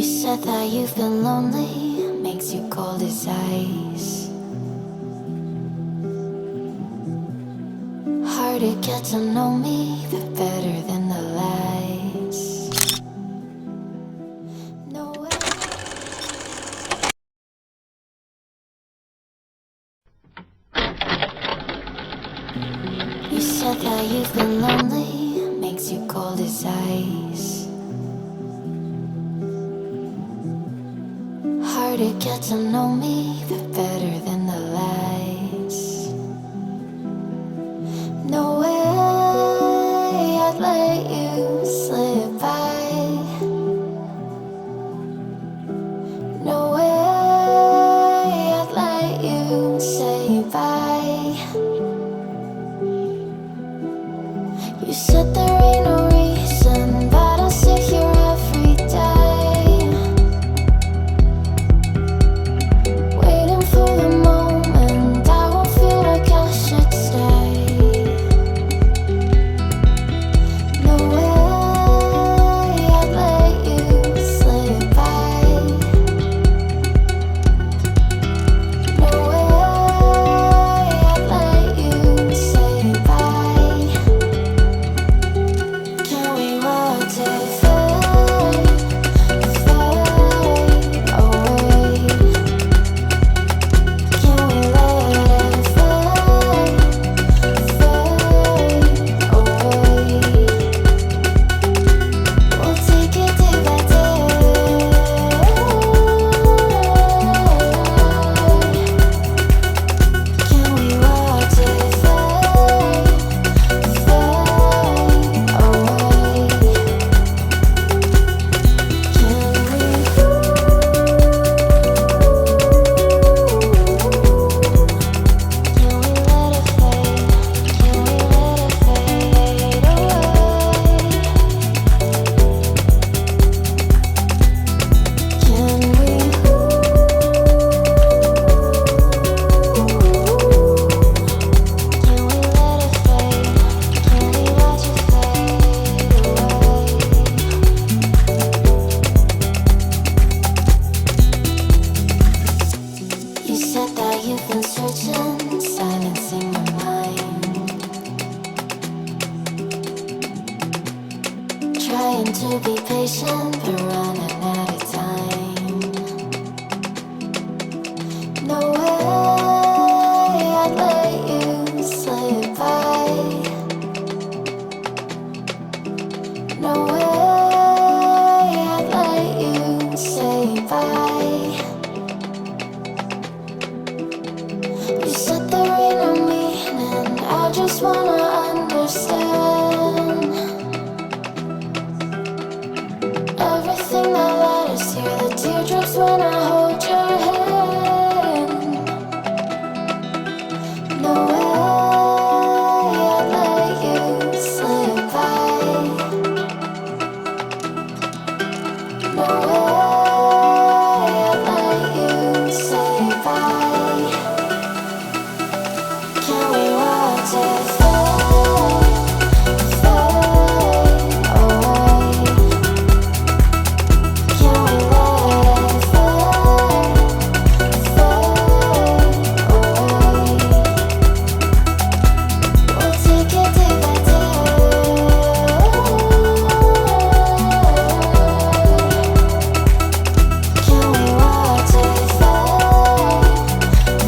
said that you've been lonely, makes you cold as ice. Hard to get to know me, but better than the lies. No way. You said that you've been lonely, makes you cold as ice. Hard to get to know me, but better than the lies. No way I'd let you slip by. No way I'd let you say bye. You said there ain't no reason, but I'll sit here every day, waiting for the moment I won't feel like I should stay. No way I'd let you slip by. No way I'd let you say bye. Can we watch it fade, fade away? Can we let it fade, fade away? We'll take it day by day. Can we watch it fade, fade away? Can we? Can we let it fade? Can we let it fade away? Can we? Can we let it fade? Can we watch it fade away? You said that you've been searching, silencing your mind, trying to be patient but running out of time. No way I'd let you slip by. No way I'd let you say bye. You said there ain't no meaning, I just wanna understand everything that led us here, the teardrops when I hold your hand. No way I'd let you slip by. No way I'd let you say bye. Can we watch it fade, fade away? Can we let it fade, fade away? We'll take it day by day. Can we watch it fade,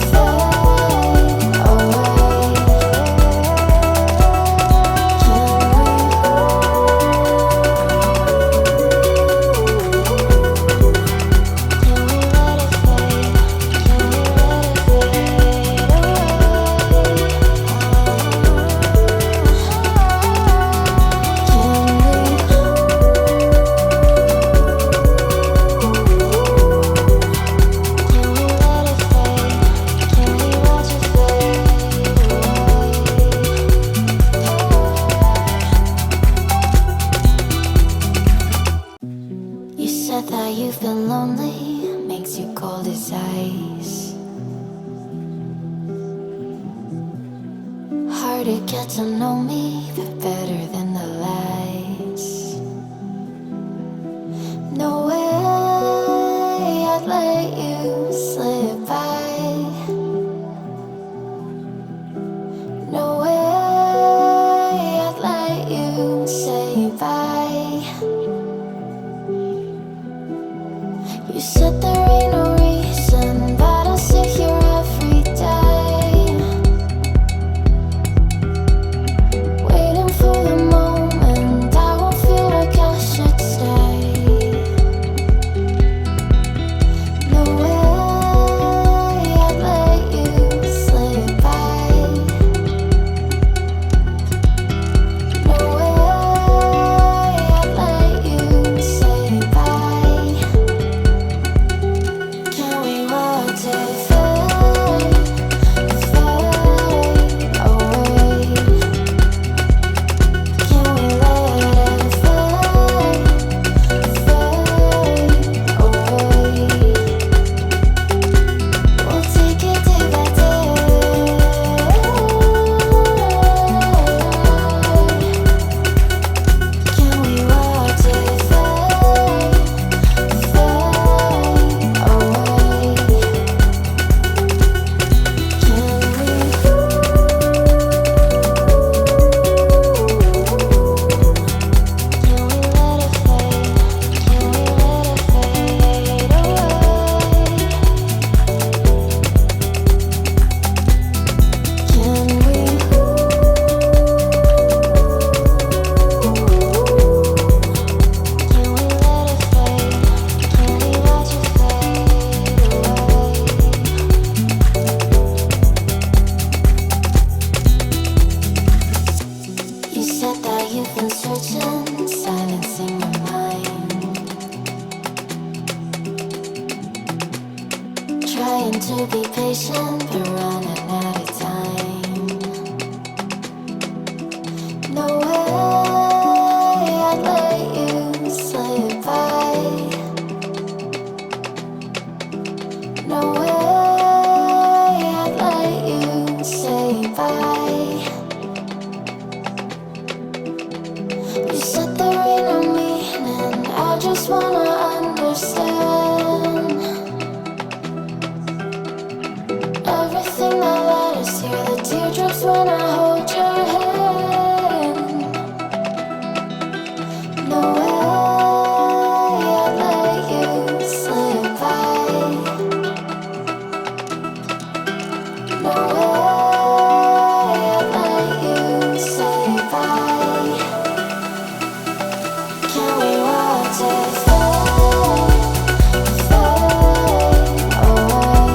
fade away? Can we? Can we let it fade? Can we let it fade away? Can we? Can we let it fade? Can we watch it fade away? You said that you've been lonely, makes you cold as ice. Hard to get to know me, but better than the lies. No way You said there ain't no reason, but I sit here every day, waiting for the moment I won't feel like I should stay. No way I'd let you slip by. No way I'd let you say bye. Can we watch it fade, fade away? Can we let it fade, fade away? We'll take it day by day. Can we watch it fade, fade away? Can we? Can we let it fade? Can we let it fade away? Can we? Can we let it fade? Can we watch it fade away? You said that you've been searching, silencing your mind, trying to be patient but running out of time. No way I'd let you slip by. No way I'd let you say bye. You said there ain't no meaning, I just wanna understand everything that led us here, the teardrops when I hold your hand. No way I'd let you slip by. No way I'd let you say bye. Can we watch it fade, fade away?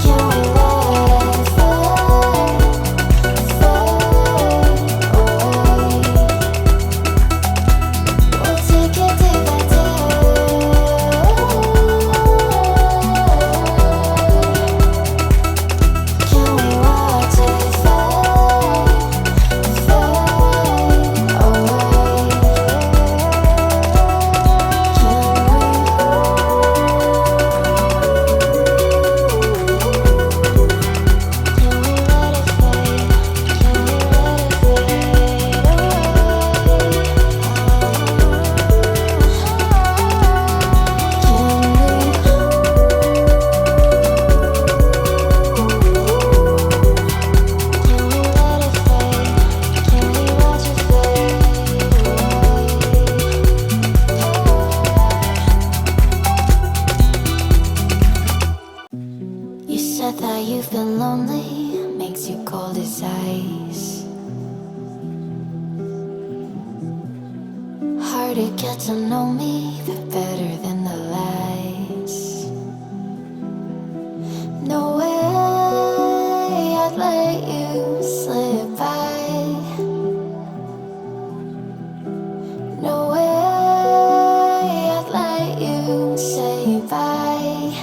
Can we let it fade, fade away? We'll take it day by day. Can we watch it fade, fade away? Can we? Can we let it fade? Can we let it fade away? Can we? Can we let it fade? Can we watch it fade away? You said that you've been lonely, makes you cold as ice. Hard to get to know me, but better than the lies. No way I'd let you slip by. No way I'd let you say bye.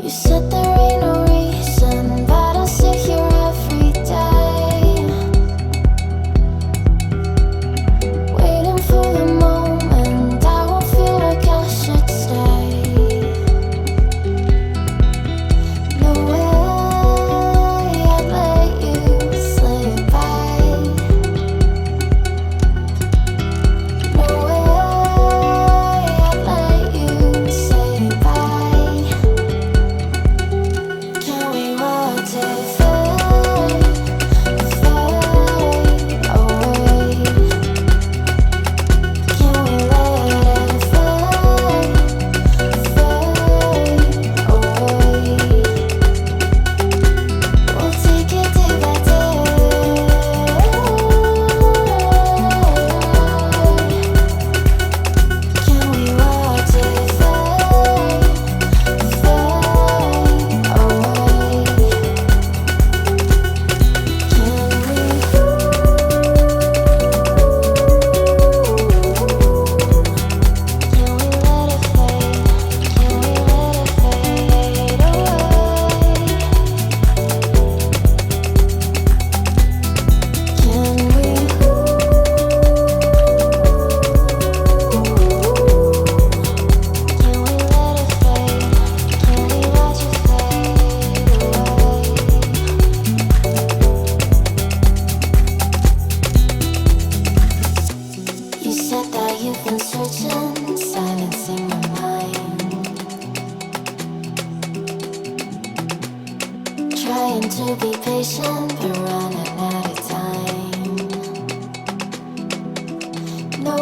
You said there ain't no reason, but I sit here every day, waiting for the moment searching, silencing my mind. Trying to be patient, but running out of time. No